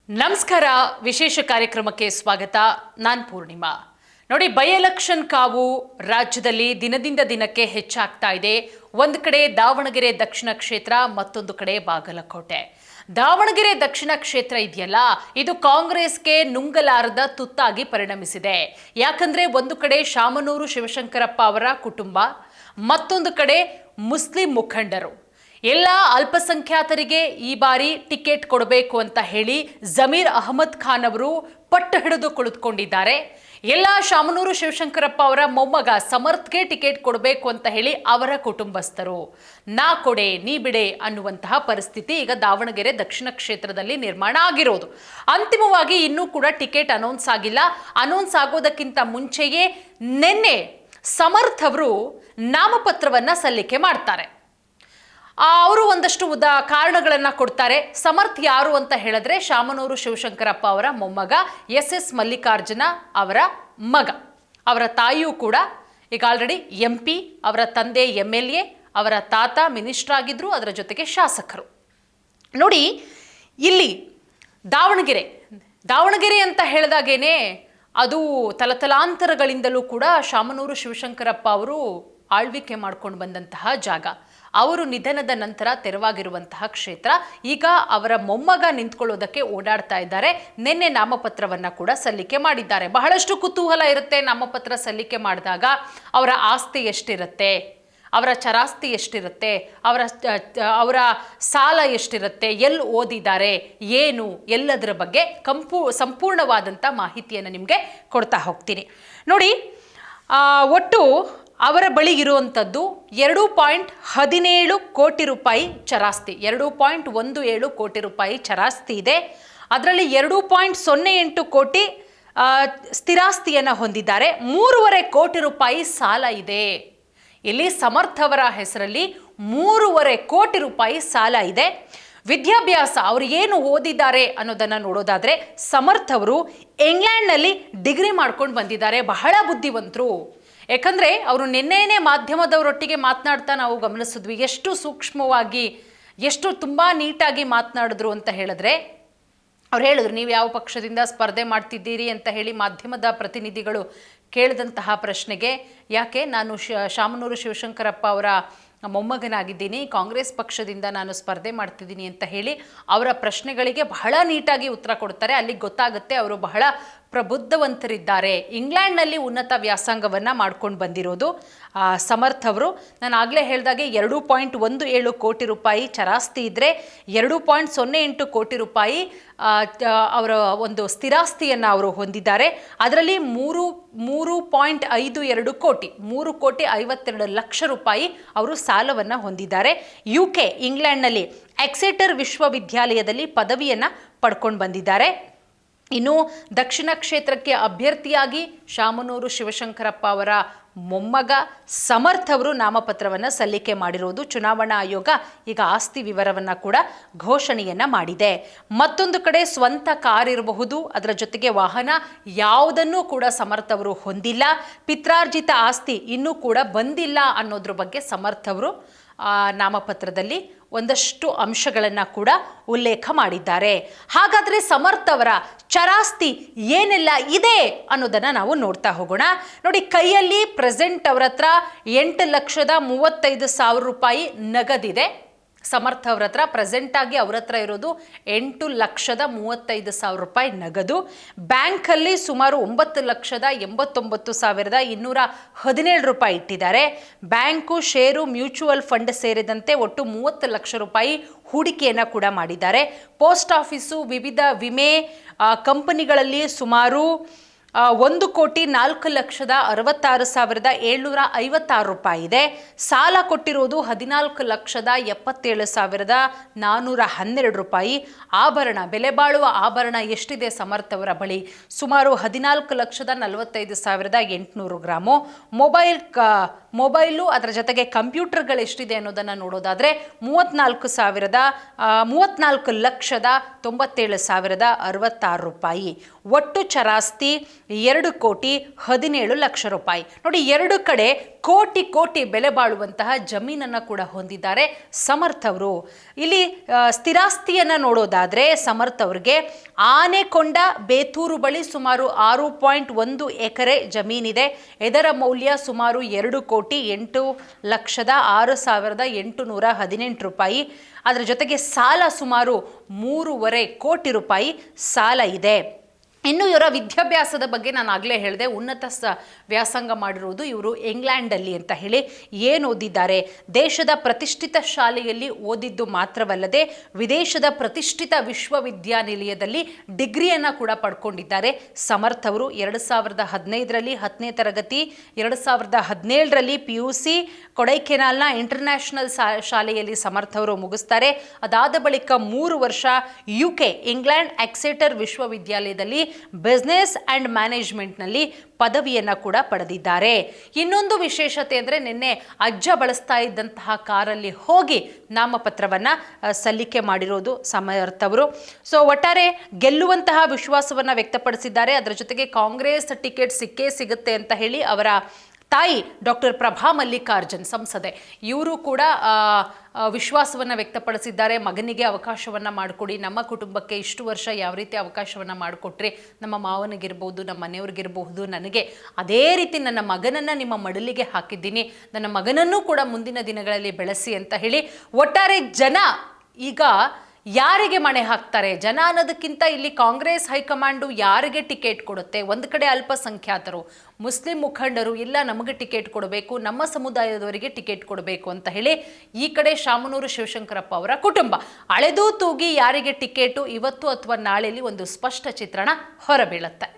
ನಮಸ್ಕಾರ. ವಿಶೇಷ ಕಾರ್ಯಕ್ರಮಕ್ಕೆ ಸ್ವಾಗತ. ನಾನು ಪೂರ್ಣಿಮಾ. ನೋಡಿ, ಬೈ ಎಲೆಕ್ಷನ್ ಕಾವು ರಾಜ್ಯದಲ್ಲಿ ದಿನದಿಂದ ದಿನಕ್ಕೆ ಹೆಚ್ಚಾಗ್ತಾ ಇದೆ. ಒಂದು ಕಡೆ ದಾವಣಗೆರೆ ದಕ್ಷಿಣ ಕ್ಷೇತ್ರ, ಮತ್ತೊಂದು ಕಡೆ ಬಾಗಲಕೋಟೆ. ದಾವಣಗೆರೆ ದಕ್ಷಿಣ ಕ್ಷೇತ್ರ ಇದೆಯಲ್ಲ, ಇದು ಕಾಂಗ್ರೆಸ್ಗೆ ನುಂಗಲಾರದ ತುತ್ತಾಗಿ ಪರಿಣಮಿಸಿದೆ. ಯಾಕಂದ್ರೆ ಒಂದು ಕಡೆ ಶಾಮನೂರು ಶಿವಶಂಕರಪ್ಪ ಅವರ ಕುಟುಂಬ, ಮತ್ತೊಂದು ಕಡೆ ಮುಸ್ಲಿಂ ಮುಖಂಡರು ಎಲ್ಲ ಅಲ್ಪಸಂಖ್ಯಾತರಿಗೆ ಈ ಬಾರಿ ಟಿಕೆಟ್ ಕೊಡಬೇಕು ಅಂತ ಹೇಳಿ ಜಮೀರ್ ಅಹಮದ್ ಖಾನ್ ಅವರು ಪಟ್ಟು ಹಿಡಿದು ಕುಳಿತುಕೊಂಡಿದ್ದಾರೆ. ಎಲ್ಲ ಶಾಮನೂರು ಶಿವಶಂಕರಪ್ಪ ಅವರ ಮೊಮ್ಮಗ ಸಮರ್ಥ್ಗೆ ಟಿಕೆಟ್ ಕೊಡಬೇಕು ಅಂತ ಹೇಳಿ ಅವರ ಕುಟುಂಬಸ್ಥರು ನಾ ಕೊಡೆ ನೀ ಬಿಡೆ ಅನ್ನುವಂತಹ ಪರಿಸ್ಥಿತಿ ಈಗ ದಾವಣಗೆರೆ ದಕ್ಷಿಣ ಕ್ಷೇತ್ರದಲ್ಲಿ ನಿರ್ಮಾಣ ಆಗಿರೋದು. ಅಂತಿಮವಾಗಿ ಇನ್ನೂ ಕೂಡ ಟಿಕೆಟ್ ಅನೌನ್ಸ್ ಆಗಿಲ್ಲ. ಅನೌನ್ಸ್ ಆಗೋದಕ್ಕಿಂತ ಮುಂಚೆಯೇ ನಿನ್ನೆ ಸಮರ್ಥ್ ಅವರು ನಾಮಪತ್ರವನ್ನ ಸಲ್ಲಿಕೆ ಮಾಡ್ತಾರೆ. ಅವರು ಒಂದಷ್ಟು ಕಾರಣಗಳನ್ನು ಕೊಡ್ತಾರೆ. ಸಮರ್ಥ್ ಯಾರು ಅಂತ ಹೇಳಿದ್ರೆ ಶಾಮನೂರು ಶಿವಶಂಕರಪ್ಪ ಅವರ ಮೊಮ್ಮಗ ಎಸ್ ಮಲ್ಲಿಕಾರ್ಜುನ ಅವರ ಮಗ. ಅವರ ತಾಯಿಯೂ ಕೂಡ ಈಗ ಆಲ್ರೆಡಿ MP, ಅವರ ತಂದೆ MLA, ಅವರ ತಾತ ಮಿನಿಸ್ಟರ್ ಆಗಿದ್ರು, ಅದರ ಜೊತೆಗೆ ಶಾಸಕರು. ನೋಡಿ, ಇಲ್ಲಿ ದಾವಣಗೆರೆ ಅಂತ ಹೇಳಿದಾಗೇನೆ ಅದು ತಲತಲಾಂತರಗಳಿಂದಲೂ ಕೂಡ ಶಾಮನೂರು ಶಿವಶಂಕರಪ್ಪ ಅವರು ಆಳ್ವಿಕೆ ಮಾಡ್ಕೊಂಡು ಬಂದಂತಹ ಜಾಗ. ಅವರು ನಿಧನದ ನಂತರ ತೆರವಾಗಿರುವಂತಹ ಕ್ಷೇತ್ರ. ಈಗ ಅವರ ಮೊಮ್ಮಗ ನಿಂತ್ಕೊಳ್ಳೋದಕ್ಕೆ ಓಡಾಡ್ತಾ ಇದ್ದಾರೆ. ನಿನ್ನೆ ನಾಮಪತ್ರವನ್ನು ಕೂಡ ಸಲ್ಲಿಕೆ ಮಾಡಿದ್ದಾರೆ. ಬಹಳಷ್ಟು ಕುತೂಹಲ ಇರುತ್ತೆ ನಾಮಪತ್ರ ಸಲ್ಲಿಕೆ ಮಾಡಿದಾಗ. ಅವರ ಆಸ್ತಿ ಎಷ್ಟಿರುತ್ತೆ, ಅವರ ಚರಾಸ್ತಿ ಎಷ್ಟಿರುತ್ತೆ, ಅವರ ಸಾಲ ಎಷ್ಟಿರುತ್ತೆ, ಎಲ್ಲಿ ಓದಿದ್ದಾರೆ, ಏನು, ಎಲ್ಲದರ ಬಗ್ಗೆ ಸಂಪೂರ್ಣವಾದಂಥ ಮಾಹಿತಿಯನ್ನು ನಿಮಗೆ ಕೊಡ್ತಾ ಹೋಗ್ತೀನಿ. ನೋಡಿ, ಒಟ್ಟು ಅವರ ಬಳಿ ಇರುವಂಥದ್ದು 2.17 ಕೋಟಿ ರೂಪಾಯಿ ಚರಾಸ್ತಿ. 2.17 ಕೋಟಿ ರೂಪಾಯಿ ಚರಾಸ್ತಿ ಇದೆ. ಅದರಲ್ಲಿ 2.08 ಕೋಟಿ ಸ್ಥಿರಾಸ್ತಿಯನ್ನು ಹೊಂದಿದ್ದಾರೆ. 3.5 ಕೋಟಿ ರೂಪಾಯಿ ಸಾಲ ಇದೆ. ಇಲ್ಲಿ ಸಮರ್ಥ್ ಅವರ ಹೆಸರಲ್ಲಿ 3.5 ಕೋಟಿ ರೂಪಾಯಿ ಸಾಲ ಇದೆ. ವಿದ್ಯಾಭ್ಯಾಸ, ಅವರು ಏನು ಓದಿದ್ದಾರೆ ಅನ್ನೋದನ್ನು ನೋಡೋದಾದ್ರೆ, ಸಮರ್ಥ್ ಅವರು ಇಂಗ್ಲೆಂಡ್ನಲ್ಲಿ ಡಿಗ್ರಿ ಮಾಡ್ಕೊಂಡು ಬಂದಿದ್ದಾರೆ. ಬಹಳ ಬುದ್ಧಿವಂತರು. ಯಾಕಂದರೆ ಅವರು ನಿನ್ನೆನೇ ಮಾಧ್ಯಮದವರೊಟ್ಟಿಗೆ ಮಾತನಾಡ್ತಾ ನಾವು ಗಮನಿಸಿದ್ವಿ ಎಷ್ಟು ಸೂಕ್ಷ್ಮವಾಗಿ, ಎಷ್ಟು ತುಂಬ ನೀಟಾಗಿ ಮಾತನಾಡಿದ್ರು ಅಂತ ಹೇಳಿದ್ರೆ. ಅವ್ರು ಹೇಳಿದ್ರು, ನೀವು ಯಾವ ಪಕ್ಷದಿಂದ ಸ್ಪರ್ಧೆ ಮಾಡ್ತಿದ್ದೀರಿ ಅಂತ ಹೇಳಿ ಮಾಧ್ಯಮದ ಪ್ರತಿನಿಧಿಗಳು ಕೇಳಿದಂತಹ ಪ್ರಶ್ನೆಗೆ, ಯಾಕೆ ನಾನು ಶಾಮನೂರು ಶಿವಶಂಕರಪ್ಪ ಅವರ ಮೊಮ್ಮಗನಾಗಿದ್ದೀನಿ, ಕಾಂಗ್ರೆಸ್ ಪಕ್ಷದಿಂದ ನಾನು ಸ್ಪರ್ಧೆ ಮಾಡ್ತಿದ್ದೀನಿ ಅಂತ ಹೇಳಿ ಅವರ ಪ್ರಶ್ನೆಗಳಿಗೆ ಬಹಳ ನೀಟಾಗಿ ಉತ್ತರ ಕೊಡ್ತಾರೆ. ಅಲ್ಲಿಗೆ ಗೊತ್ತಾಗುತ್ತೆ ಅವರು ಬಹಳ ಪ್ರಬುದ್ಧವಂತರಿದ್ದಾರೆ. ಇಂಗ್ಲೆಂಡ್ನಲ್ಲಿ ಉನ್ನತ ವ್ಯಾಸಂಗವನ್ನು ಮಾಡ್ಕೊಂಡು ಬಂದಿರೋದು ಸಮರ್ಥ್ ಅವರು. ನಾನು ಆಗಲೇ ಹೇಳಿದಾಗೆ 2.17 ಕೋಟಿ ರೂಪಾಯಿ ಚರಾಸ್ತಿ ಇದ್ದರೆ 2.08 ಕೋಟಿ ರೂಪಾಯಿ ಅವರ ಒಂದು ಸ್ಥಿರಾಸ್ತಿಯನ್ನು ಅವರು ಹೊಂದಿದ್ದಾರೆ. ಅದರಲ್ಲಿ 3.52 ಕೋಟಿ 3.52 ಲಕ್ಷ ರೂಪಾಯಿ ಅವರು ಸಾಲವನ್ನು ಹೊಂದಿದ್ದಾರೆ. UK ಇಂಗ್ಲೆಂಡ್ನಲ್ಲಿ ಎಕ್ಸೆಟರ್ ವಿಶ್ವವಿದ್ಯಾಲಯದಲ್ಲಿ ಪದವಿಯನ್ನು ಪಡ್ಕೊಂಡು ಬಂದಿದ್ದಾರೆ. ಇನ್ನು ದಕ್ಷಿಣ ಕ್ಷೇತ್ರಕ್ಕೆ ಅಭ್ಯರ್ಥಿಯಾಗಿ ಶಾಮನೂರು ಶಿವಶಂಕರಪ್ಪ ಅವರ ಮೊಮ್ಮಗ ಸಮರ್ಥ್ ಅವರು ನಾಮಪತ್ರವನ್ನು ಸಲ್ಲಿಕೆ ಮಾಡಿರೋದು. ಚುನಾವಣಾ ಆಯೋಗ ಈಗ ಆಸ್ತಿ ವಿವರವನ್ನು ಕೂಡ ಘೋಷಣೆಯನ್ನು ಮಾಡಿದೆ. ಮತ್ತೊಂದು ಕಡೆ ಸ್ವಂತ ಕಾರ್ ಇರಬಹುದು, ಅದರ ಜೊತೆಗೆ ವಾಹನ ಯಾವುದನ್ನೂ ಕೂಡ ಸಮರ್ಥ್ ಅವರು ಹೊಂದಿಲ್ಲ. ಪಿತ್ರಾರ್ಜಿತ ಆಸ್ತಿ ಇನ್ನೂ ಕೂಡ ಬಂದಿಲ್ಲ ಅನ್ನೋದ್ರ ಬಗ್ಗೆ ಸಮರ್ಥ್ ಅವರು ನಾಮಪತ್ರದಲ್ಲಿ ಒಂದಷ್ಟು ಅಂಶಗಳನ್ನು ಕೂಡ ಉಲ್ಲೇಖ ಮಾಡಿದ್ದಾರೆ. ಹಾಗಾದರೆ ಸಮರ್ಥ್ ಅವರ ಚರಾಸ್ತಿ ಏನೆಲ್ಲ ಇದೆ ಅನ್ನೋದನ್ನು ನಾವು ನೋಡ್ತಾ ಹೋಗೋಣ. ನೋಡಿ, ಕೈಯಲ್ಲಿ ಪ್ರೆಸೆಂಟ್ ಅವರ ಹತ್ರ 8,35,000 ರೂಪಾಯಿ ನಗದಿದೆ. ಸಮರ್ಥ್ ಅವರ ಹತ್ರ ಪ್ರೆಸೆಂಟಾಗಿ ಅವರ ಹತ್ರ ಇರೋದು 8,35,000 ರೂಪಾಯಿ ನಗದು. ಬ್ಯಾಂಕಲ್ಲಿ ಸುಮಾರು 9,89,217 ರೂಪಾಯಿ ಇಟ್ಟಿದ್ದಾರೆ. ಬ್ಯಾಂಕು, ಷೇರು, ಮ್ಯೂಚುವಲ್ ಫಂಡ್ ಸೇರಿದಂತೆ ಒಟ್ಟು 30 ಲಕ್ಷ ರೂಪಾಯಿ ಹೂಡಿಕೆಯನ್ನು ಕೂಡ ಮಾಡಿದ್ದಾರೆ. ಪೋಸ್ಟ್ ಆಫೀಸು, ವಿವಿಧ ವಿಮೆ ಕಂಪನಿಗಳಲ್ಲಿ ಸುಮಾರು 1,04,66,756 ರೂಪಾಯಿ ಇದೆ. ಸಾಲ ಕೊಟ್ಟಿರೋದು 14,77,412 ರೂಪಾಯಿ. ಆಭರಣ, ಬೆಲೆ ಬಾಳುವ ಆಭರಣ ಎಷ್ಟಿದೆ ಸಮರ್ಥ್ ಅವರ ಬಳಿ? ಸುಮಾರು 14,45,800 ಗ್ರಾಮು. ಮೊಬೈಲ್ ಮೊಬೈಲು ಅದರ ಜೊತೆಗೆ ಕಂಪ್ಯೂಟರ್ಗಳು ಎಷ್ಟಿದೆ ಅನ್ನೋದನ್ನು ನೋಡೋದಾದರೆ 34,97,97,066 ರೂಪಾಯಿ. ಒಟ್ಟು ಚರಾಸ್ತಿ 2,17,00,000 ರೂಪಾಯಿ. ನೋಡಿ, 2 ಕಡೆ ಕೋಟಿ ಬೆಲೆ ಬಾಳುವಂತಹ ಜಮೀನನ್ನು ಕೂಡ ಹೊಂದಿದ್ದಾರೆ ಸಮರ್ಥ್ ಅವರು. ಇಲ್ಲಿ ಸ್ಥಿರಾಸ್ತಿಯನ್ನು ನೋಡೋದಾದರೆ ಸಮರ್ಥ್ ಅವರಿಗೆ ಆನೆಕೊಂಡ ಬೇತೂರು ಬಳಿ ಸುಮಾರು 6.1 ಎಕರೆ ಜಮೀನಿದೆ. ಇದರ ಮೌಲ್ಯ ಸುಮಾರು 2,08,06,818 ರೂಪಾಯಿ. ಅದರ ಜೊತೆಗೆ ಸಾಲ ಸುಮಾರು 3.5 ಕೋಟಿ ರೂಪಾಯಿ ಸಾಲ ಇದೆ. ಇನ್ನು ಇವರ ವಿದ್ಯಾಭ್ಯಾಸದ ಬಗ್ಗೆ ನಾನು ಆಗಲೇ ಹೇಳಿದೆ, ಉನ್ನತ ವ್ಯಾಸಂಗ ಮಾಡಿರುವುದು ಇವರು ಇಂಗ್ಲೆಂಡಲ್ಲಿ ಅಂತ ಹೇಳಿ. ಏನು ಓದಿದ್ದಾರೆ? ದೇಶದ ಪ್ರತಿಷ್ಠಿತ ಶಾಲೆಯಲ್ಲಿ ಓದಿದ್ದು ಮಾತ್ರವಲ್ಲದೆ ವಿದೇಶದ ಪ್ರತಿಷ್ಠಿತ ವಿಶ್ವವಿದ್ಯಾನಿಲಯದಲ್ಲಿ ಡಿಗ್ರಿಯನ್ನು ಕೂಡ ಪಡ್ಕೊಂಡಿದ್ದಾರೆ ಸಮರ್ಥ್ ಅವರು. 2015ರಲ್ಲಿ 10ನೇ ತರಗತಿ, 2017ರಲ್ಲಿ PUC ಕೊಡೈಕೆನಾಲ್ನ ಇಂಟರ್ನ್ಯಾಷನಲ್ ಶಾಲೆಯಲ್ಲಿ ಸಮರ್ಥ್ ಅವರು ಮುಗಿಸ್ತಾರೆ. ಅದಾದ ಬಳಿಕ 3 ವರ್ಷ UK ಇಂಗ್ಲೆಂಡ್ ಎಕ್ಸೆಟರ್ ವಿಶ್ವವಿದ್ಯಾಲಯದಲ್ಲಿ ಬಿಸ್ನೆಸ್ ಅಂಡ್ ಮ್ಯಾನೇಜ್ಮೆಂಟ್ನಲ್ಲಿ ಪದವಿಯನ್ನು ಕೂಡ ಪಡೆದಿದ್ದಾರೆ. ಇನ್ನೊಂದು ವಿಶೇಷತೆ ಅಂದರೆ ನಿನ್ನೆ ಅಜ್ಜ ಬಳಸ್ತಾ ಇದ್ದಂತಹ ಕಾರಲ್ಲಿ ಹೋಗಿ ನಾಮಪತ್ರವನ್ನು ಸಲ್ಲಿಕೆ ಮಾಡಿರೋದು ಸಮರ್ಥ್ ಅವರು. ಸೊ ಒಟ್ಟಾರೆ ಗೆಲ್ಲುವಂತಹ ವಿಶ್ವಾಸವನ್ನು ವ್ಯಕ್ತಪಡಿಸಿದ್ದಾರೆ. ಅದರ ಜೊತೆಗೆ ಕಾಂಗ್ರೆಸ್ ಟಿಕೆಟ್ ಸಿಕ್ಕೇ ಸಿಗುತ್ತೆ ಅಂತ ಹೇಳಿ ಅವರ ತಾಯಿ ಡಾಕ್ಟರ್ ಪ್ರಭಾ ಮಲ್ಲಿಕಾರ್ಜುನ್ ಸಂಸದೆ ಇವರು ಕೂಡ ವಿಶ್ವಾಸವನ್ನು ವ್ಯಕ್ತಪಡಿಸಿದ್ದಾರೆ. ಮಗನಿಗೆ ಅವಕಾಶವನ್ನು ಮಾಡಿಕೊಡಿ, ನಮ್ಮ ಕುಟುಂಬಕ್ಕೆ ಇಷ್ಟು ವರ್ಷ ಯಾವ ರೀತಿ ಅವಕಾಶವನ್ನು ಮಾಡಿಕೊಟ್ರಿ, ನಮ್ಮ ಮಾವನಿಗಿರ್ಬೋದು, ನಮ್ಮ ಮನೆಯವ್ರಿಗಿರಬಹುದು, ನನಗೆ ಅದೇ ರೀತಿ ನನ್ನ ಮಗನನ್ನು ನಿಮ್ಮ ಮಡಲಿಗೆ ಹಾಕಿದ್ದೀನಿ, ನನ್ನ ಮಗನನ್ನು ಕೂಡ ಮುಂದಿನ ದಿನಗಳಲ್ಲಿ ಬೆಳೆಸಿ ಅಂತ ಹೇಳಿ ಒಟ್ಟಾರೆ ಜನ ಈಗ ಯಾರಿಗೆ ಮಣೆ ಹಾಕ್ತಾರೆ ಜನ ಅನ್ನೋದಕ್ಕಿಂತ ಇಲ್ಲಿ ಕಾಂಗ್ರೆಸ್ ಹೈಕಮಾಂಡು ಯಾರಿಗೆ ಟಿಕೆಟ್ ಕೊಡುತ್ತೆ. ಒಂದು ಕಡೆ ಅಲ್ಪಸಂಖ್ಯಾತರು, ಮುಸ್ಲಿಂ ಮುಖಂಡರು ಇಲ್ಲ ನಮಗೆ ಟಿಕೆಟ್ ಕೊಡಬೇಕು, ನಮ್ಮ ಸಮುದಾಯದವರಿಗೆ ಟಿಕೆಟ್ ಕೊಡಬೇಕು ಅಂತ ಹೇಳಿ ಈ ಕಡೆ ಶಾಮನೂರು ಶಿವಶಂಕರಪ್ಪ ಅವರ ಕುಟುಂಬ ಅಳೆದೂ ತೂಗಿ ಯಾರಿಗೆ ಟಿಕೆಟು ಇವತ್ತು ಅಥವಾ ನಾಳೆಯಲ್ಲಿ ಒಂದು ಸ್ಪಷ್ಟ ಚಿತ್ರಣ ಹೊರಬೀಳುತ್ತೆ.